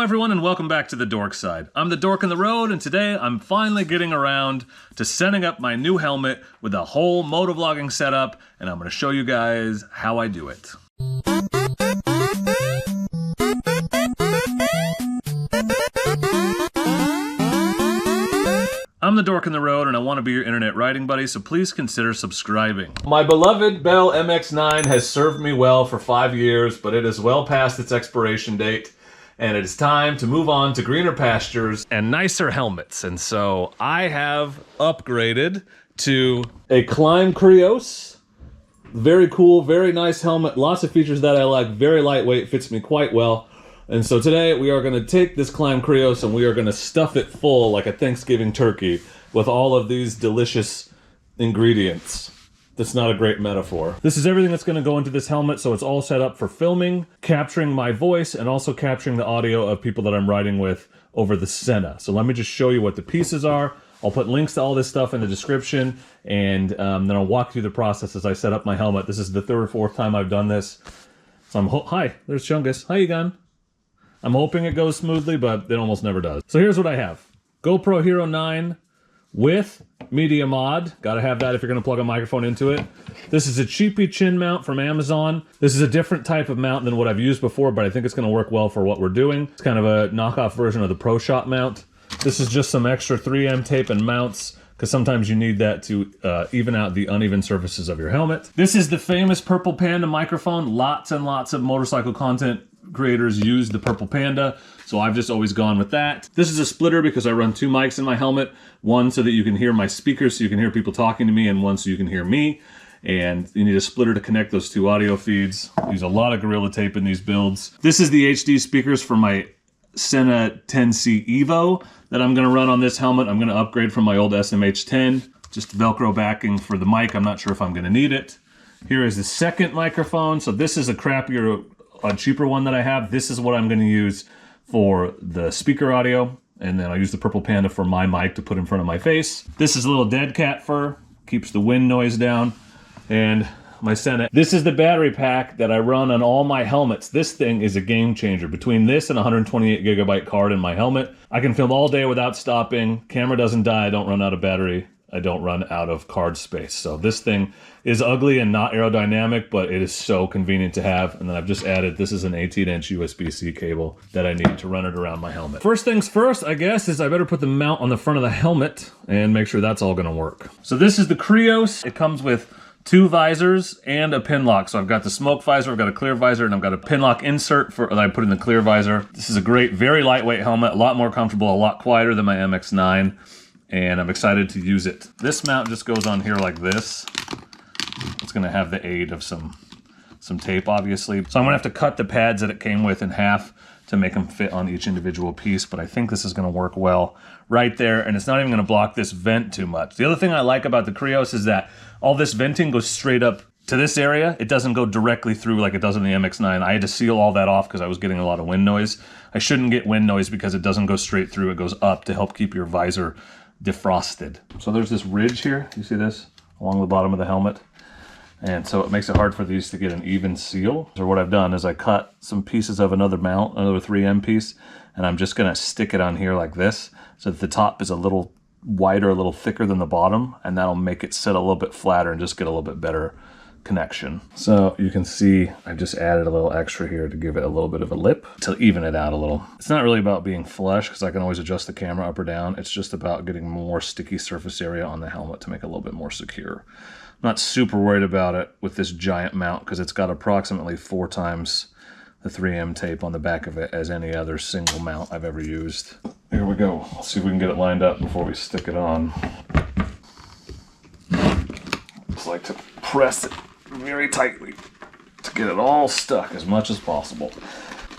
everyone, and welcome back to the Dork Side. I'm the Dork on the road, and today I'm finally getting around to setting up my new helmet with a whole motovlogging setup, and I'm going to show you guys how I do it. I'm the Dork on the road, and I want to be your internet riding buddy, so please consider subscribing. My beloved Bell MX-9 has served me well for 5 years, but it is well past its expiration date, and it is time to move on to greener pastures and nicer helmets. And so I have upgraded to a Klim Krios. Very cool, very nice helmet, lots of features that I like, very lightweight, fits me quite well. And so today we are going to take this Klim Krios and we are going to stuff it full like a Thanksgiving turkey with all of these delicious ingredients. That's not a great metaphor. This is everything that's going to go into this helmet, so it's all set up for filming, capturing my voice, and also capturing the audio of people that I'm riding with over the Sena. So let me just show you what the pieces are. I'll put links to all this stuff in the description, and then I'll walk through the process as I set up my helmet. This is the third or fourth time I've done this. So hi, there's Chungus. How you going? I'm hoping it goes smoothly, but it almost never does. So here's what I have. GoPro Hero 9 with media mod. Gotta have that if you're gonna plug a microphone into it. This is a cheapy chin mount from Amazon. This is a different type of mount than what I've used before, but I think it's gonna work well for what we're doing. It's kind of a knockoff version of the Pro Shop mount. This is just some extra 3M tape and mounts, because sometimes you need that to even out the uneven surfaces of your helmet. This is the famous Purple Panda microphone. Lots and lots of motorcycle content creators use the Purple Panda, so I've just always gone with that. This is a splitter because I run two mics in my helmet, one so that you can hear my speakers so you can hear people talking to me, and one so you can hear me. And you need a splitter to connect those two audio feeds. I use a lot of Gorilla Tape in these builds. This is the HD speakers for my Sena 10C Evo that I'm going to run on this helmet. I'm going to upgrade from my old SMH10. Just Velcro backing for the mic. I'm not sure if I'm going to need it. Here is the second microphone. So this is a crappier, a cheaper one that I have. This is what I'm going to use for the speaker audio, and then I'll use the Purple Panda for my mic to put in front of my face. This is a little dead cat fur, keeps the wind noise down, and my Sena. This is the battery pack that I run on all my helmets. This thing is a game changer. Between this and a 128 gigabyte card in my helmet, I can film all day without stopping. Camera doesn't die, I don't run out of battery. I don't run out of card space. So this thing is ugly and not aerodynamic, but it is so convenient to have. And then I've just added, this is an 18-inch USB-C cable that I need to run it around my helmet. First things first, I guess, is I better put the mount on the front of the helmet and make sure that's all gonna work. So this is the Krios. It comes with two visors and a pin lock. So I've got the smoke visor, I've got a clear visor, and I've got a pin lock insert that I put in the clear visor. This is a great, very lightweight helmet, a lot more comfortable, a lot quieter than my MX-9. And I'm excited to use it. This mount just goes on here like this. It's gonna have the aid of some tape, obviously. So I'm gonna have to cut the pads that it came with in half to make them fit on each individual piece, but I think this is gonna work well right there, and it's not even gonna block this vent too much. The other thing I like about the Krios is that all this venting goes straight up to this area. It doesn't go directly through like it does in the MX-9. I had to seal all that off because I was getting a lot of wind noise. I shouldn't get wind noise because it doesn't go straight through, it goes up to help keep your visor defrosted. So there's this ridge here, you see this, along the bottom of the helmet. And so it makes it hard for these to get an even seal. So what I've done is I cut some pieces of another mount, another 3M piece, and I'm just gonna stick it on here like this, so that the top is a little wider, a little thicker than the bottom, and that'll make it sit a little bit flatter and just get a little bit better connection. So you can see I just added a little extra here to give it a little bit of a lip to even it out a little. It's not really about being flush because I can always adjust the camera up or down. It's just about getting more sticky surface area on the helmet to make it a little bit more secure. I'm not super worried about it with this giant mount because it's got approximately 4 times the 3M tape on the back of it as any other single mount I've ever used. Here we go. Let's see if we can get it lined up before we stick it on. Just like to press it very tightly to get it all stuck as much as possible.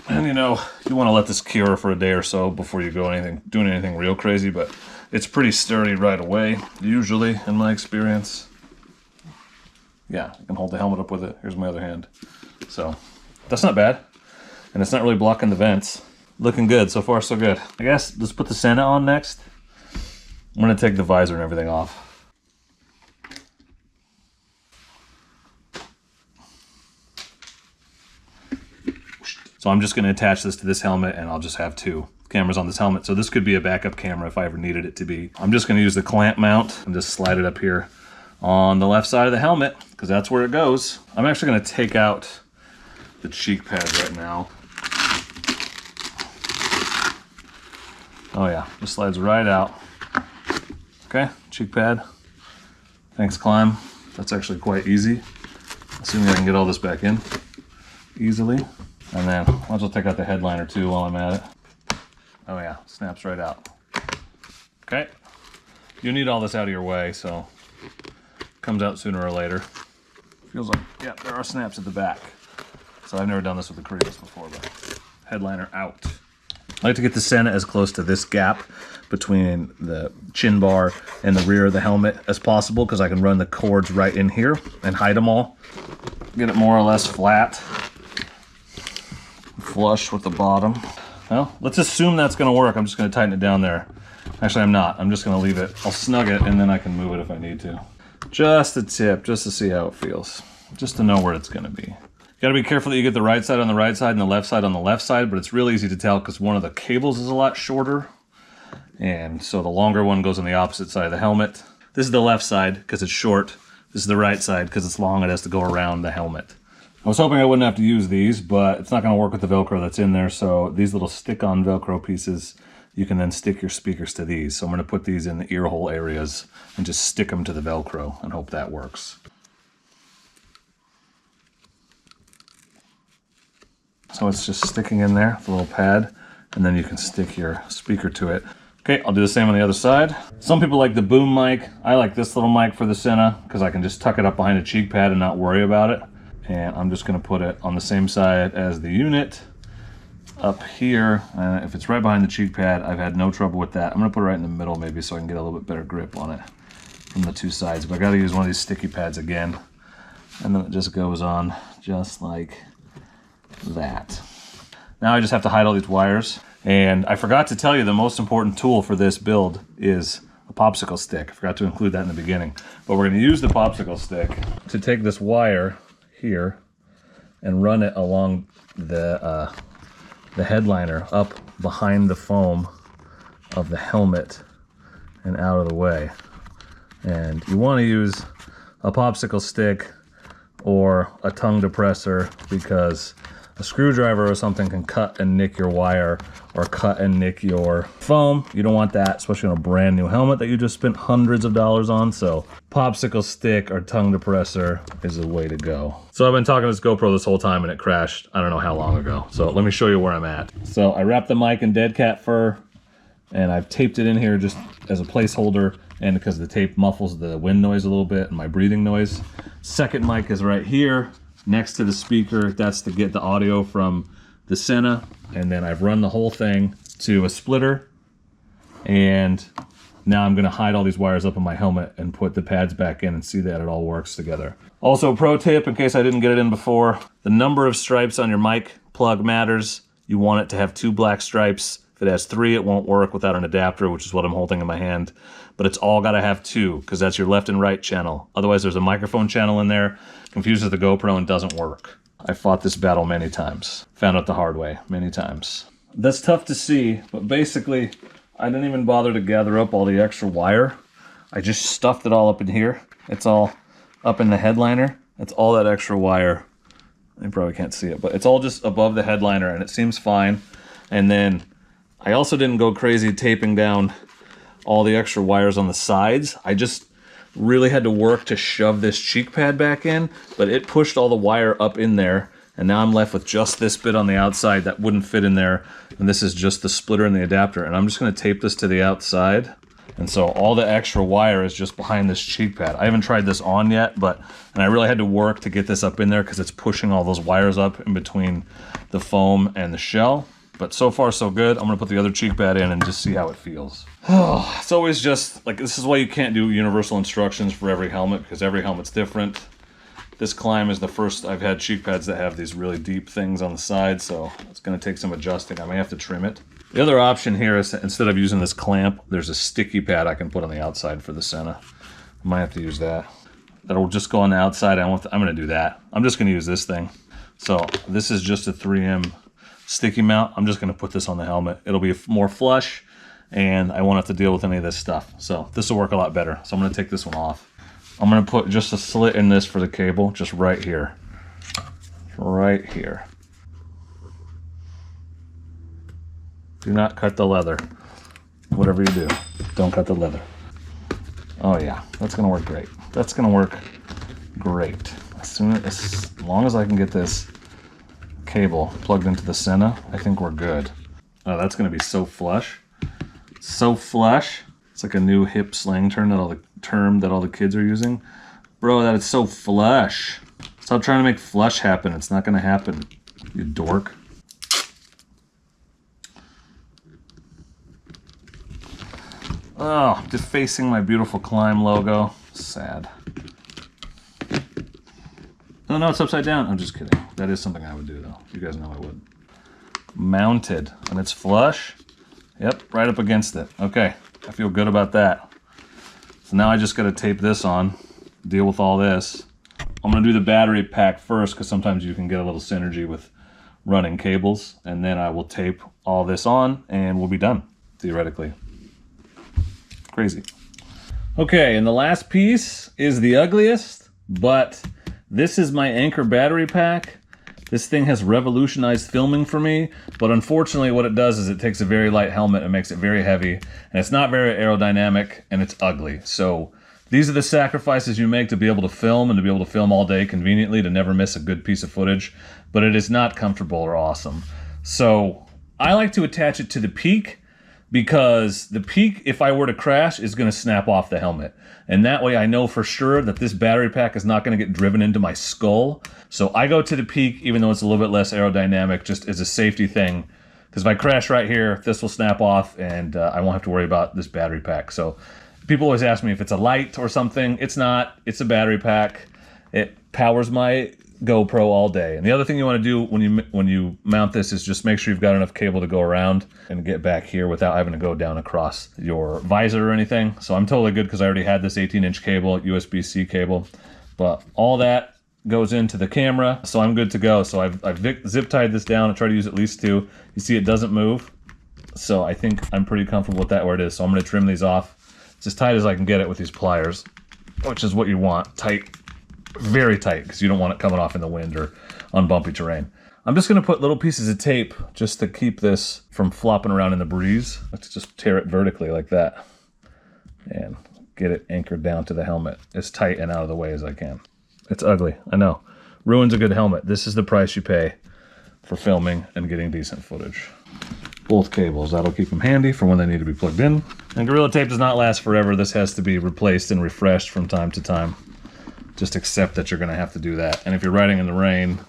And you know, you want to let this cure for a day or so before you go doing anything real crazy, but it's pretty sturdy right away, usually, in my experience. Yeah, I can hold the helmet up with it. Here's my other hand. So, that's not bad. And it's not really blocking the vents. Looking good, so far so good. I guess let's put the Sena on next. I'm gonna take the visor and everything off. So I'm just going to attach this to this helmet, and I'll just have 2 cameras on this helmet. So this could be a backup camera if I ever needed it to be. I'm just going to use the clamp mount and just slide it up here on the left side of the helmet, because that's where it goes. I'm actually going to take out the cheek pads right now. Oh yeah, just slides right out. Okay, cheek pad. Thanks, Klim. That's actually quite easy. Assuming I can get all this back in easily. And then I'll just take out the headliner too while I'm at it. Oh yeah, snaps right out. Okay, you need all this out of your way, so it comes out sooner or later. Feels like, yeah, there are snaps at the back. So I've never done this with the Krios before, but headliner out. I like to get the Sena as close to this gap between the chin bar and the rear of the helmet as possible, because I can run the cords right in here and hide them all. Get it more or less flat, flush with the bottom. Well, let's assume that's going to work. I'm just going to tighten it down there. Actually, I'm not. I'm just going to leave it. I'll snug it, and then I can move it if I need to. Just a tip, just to see how it feels. Just to know where it's going to be. You got to be careful that you get the right side on the right side and the left side on the left side, but it's really easy to tell because one of the cables is a lot shorter. And so the longer one goes on the opposite side of the helmet. This is the left side because it's short. This is the right side because it's long. It has to go around the helmet. I was hoping I wouldn't have to use these, but it's not going to work with the Velcro that's in there. So these little stick-on Velcro pieces, you can then stick your speakers to these. So I'm going to put these in the ear hole areas and just stick them to the Velcro and hope that works. So it's just sticking in there, the little pad, and then you can stick your speaker to it. Okay, I'll do the same on the other side. Some people like the boom mic. I like this little mic for the Sena because I can just tuck it up behind a cheek pad and not worry about it. And I'm just going to put it on the same side as the unit up here. If it's right behind the cheek pad, I've had no trouble with that. I'm going to put it right in the middle maybe so I can get a little bit better grip on it from the 2 sides. But I got to use one of these sticky pads again. And then it just goes on just like that. Now I just have to hide all these wires. And I forgot to tell you the most important tool for this build is a popsicle stick. I forgot to include that in the beginning. But we're going to use the popsicle stick to take this wire here and run it along the headliner up behind the foam of the helmet and out of the way. And you want to use a popsicle stick or a tongue depressor because a screwdriver or something can cut and nick your wire or cut and nick your foam. You don't want that, especially on a brand new helmet that you just spent hundreds of dollars on. So popsicle stick or tongue depressor is the way to go. So I've been talking to this GoPro this whole time and it crashed I don't know how long ago. So let me show you where I'm at. So I wrapped the mic in dead cat fur and I've taped it in here just as a placeholder, and because the tape muffles the wind noise a little bit and my breathing noise. Second mic is right here next to the speaker. That's to get the audio from the Sena. And then I've run the whole thing to a splitter. And now I'm going to hide all these wires up in my helmet and put the pads back in and see that it all works together. Also, pro tip, in case I didn't get it in before, the number of stripes on your mic plug matters. You want it to have 2 black stripes. If it has 3, it won't work without an adapter, which is what I'm holding in my hand. But it's all got to have 2, because that's your left and right channel. Otherwise, there's a microphone channel in there, confuses the GoPro, and doesn't work. I fought this battle many times. Found out the hard way many times. That's tough to see, but basically, I didn't even bother to gather up all the extra wire. I just stuffed it all up in here. It's all up in the headliner. It's all that extra wire. You probably can't see it, but it's all just above the headliner, and it seems fine. And then I also didn't go crazy taping down all the extra wires on the sides. I just really had to work to shove this cheek pad back in, but it pushed all the wire up in there, and now I'm left with just this bit on the outside that wouldn't fit in there, and this is just the splitter and the adapter, and I'm just going to tape this to the outside. And so all the extra wire is just behind this cheek pad. I haven't tried this on yet, and I really had to work to get this up in there because it's pushing all those wires up in between the foam and the shell. But so far so good. I'm gonna put the other cheek pad in and just see how it feels. Oh, it's always just, like, this is why you can't do universal instructions for every helmet, because every helmet's different. This Klim is the first I've had cheek pads that have these really deep things on the side, so it's gonna take some adjusting. I may have to trim it. The other option here is, instead of using this clamp, there's a sticky pad I can put on the outside for the Sena. I might have to use that. That'll just go on the outside. I'm gonna do that. I'm just gonna use this thing. So this is just a 3M sticky mount, I'm just gonna put this on the helmet. It'll be more flush and I won't have to deal with any of this stuff. So this will work a lot better. So I'm gonna take this one off. I'm gonna put just a slit in this for the cable, just right here. Right here. Do not cut the leather. Whatever you do, don't cut the leather. Oh yeah, that's gonna work great. That's gonna work great. As long as I can get this cable plugged into the Sena, I think we're good. Oh, that's gonna be so flush. So flush. It's like a new hip slang term that all the kids are using. Bro, that is so flush. Stop trying to make flush happen. It's not gonna happen, you dork. Oh, defacing my beautiful Klim logo. Sad. Oh no, it's upside down. I'm just kidding. That is something I would do though. You guys know I would. Mounted, and it's flush. Yep, right up against it. Okay, I feel good about that. So now I just gotta tape this on, deal with all this. I'm gonna do the battery pack first because sometimes you can get a little synergy with running cables, and then I will tape all this on and we'll be done, theoretically. Crazy. Okay, and the last piece is the ugliest, but this is my Anchor battery pack. This thing has revolutionized filming for me, but unfortunately what it does is it takes a very light helmet and makes it very heavy, and it's not very aerodynamic, and it's ugly. So these are the sacrifices you make to be able to film and to be able to film all day conveniently, to never miss a good piece of footage, but it is not comfortable or awesome. So I like to attach it to the peak, because the peak, if I were to crash, is going to snap off the helmet. And that way I know for sure that this battery pack is not going to get driven into my skull. So I go to the peak, even though it's a little bit less aerodynamic, just as a safety thing. Because if I crash right here, this will snap off and I won't have to worry about this battery pack. So people always ask me if it's a light or something. It's not. It's a battery pack. It powers my GoPro all day. And the other thing you want to do when you mount this is just make sure you've got enough cable to go around and get back here without having to go down across your visor or anything. So I'm totally good because I already had this 18-inch cable, USB-C cable, but all that goes into the camera, so I'm good to go. So I've zip tied this down and try to use at least two. You see it doesn't move, so I think I'm pretty comfortable with that where it is. So I'm going to trim these off. It's as tight as I can get it with these pliers, which is what you want, tight. Very tight, because you don't want it coming off in the wind or on bumpy terrain. I'm just going to put little pieces of tape just to keep this from flopping around in the breeze. Let's just tear it vertically like that and get it anchored down to the helmet as tight and out of the way as I can. It's ugly, I know. Ruins a good helmet. This is the price you pay for filming and getting decent footage. Both cables, that'll keep them handy for when they need to be plugged in. And Gorilla Tape does not last forever. This has to be replaced and refreshed from time to time. Just accept that you're going to have to do that. And if you're riding in the rain,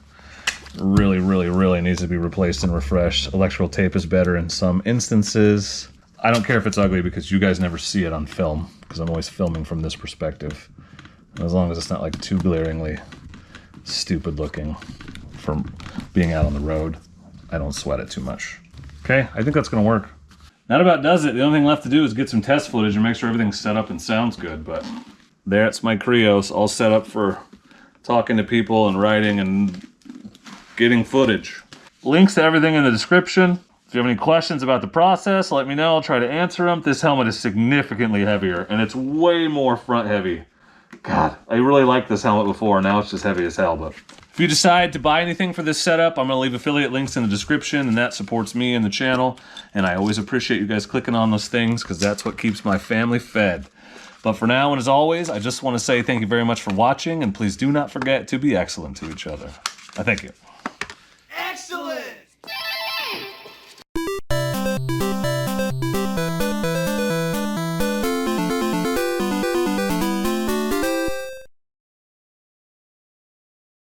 really, really, really needs to be replaced and refreshed. Electrical tape is better in some instances. I don't care if it's ugly because you guys never see it on film, because I'm always filming from this perspective. And as long as it's not like too glaringly stupid looking from being out on the road, I don't sweat it too much. Okay, I think that's going to work. That about does it. The only thing left to do is get some test footage and make sure everything's set up and sounds good, but that's my Krios, all set up for talking to people and writing and getting footage. Links to everything in the description. If you have any questions about the process, let me know. I'll try to answer them. This helmet is significantly heavier, and it's way more front heavy. God, I really liked this helmet before. Now it's just heavy as hell. But if you decide to buy anything for this setup, I'm going to leave affiliate links in the description, and that supports me and the channel. And I always appreciate you guys clicking on those things, because that's what keeps my family fed. But for now, and as always, I just want to say thank you very much for watching, and please do not forget to be excellent to each other. Thank you.